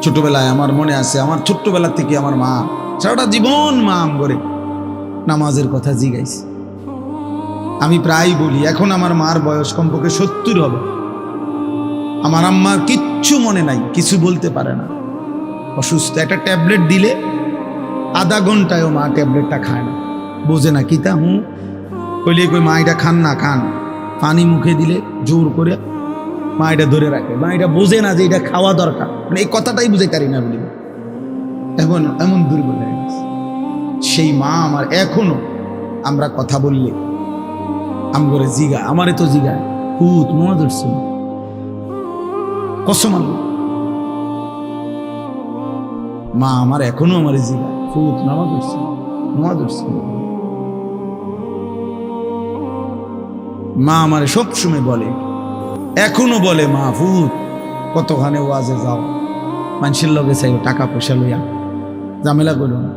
ছোটবেলায় আমার মনে আছে, আমার ছোট্টবেলা থেকে আমার মা সারাটা জীবন মা করে নামাজের কথা জিগাইছে। আমি প্রায় বলি, এখন আমার মার বয়স কমপক্ষে 70 হবে, আমার আম্মার কিচ্ছু মনে নাই, কিছু বলতে পারে না, অসুস্থ। একটা ট্যাবলেট দিলে আধা ঘন্টায়ও মা ট্যাবলেটটা খায় না, বোঝে না কিতা হুঁ কইলে কই মা এটা খান না, খান। পানি মুখে দিলে জোর করে মা এটা ধরে রাখে, মা এটা বোঝে না যে এটা খাওয়া দরকার, মানে এই কথাটাই বুঝে পারি না বলি। এখন এমন দুর্বল হয়ে গেছে সেই মা আমার। এখনো আমরা কথা বললে আমগরে জিগা, আমারে তো জিগা পুত নোয়া ধরছে কসম আল্লাহ, মা আমার এখনো আমার জিগা পুত নামা ধরছে, নোয়া ধরছে। মা আমারে সবসময় বলে, এখনো বলে, মা পুত কতখানে ওয়াজে যাও, মানুষের লগে চাইও টাকা পয়সা লইয়া ঝামেলা করো না।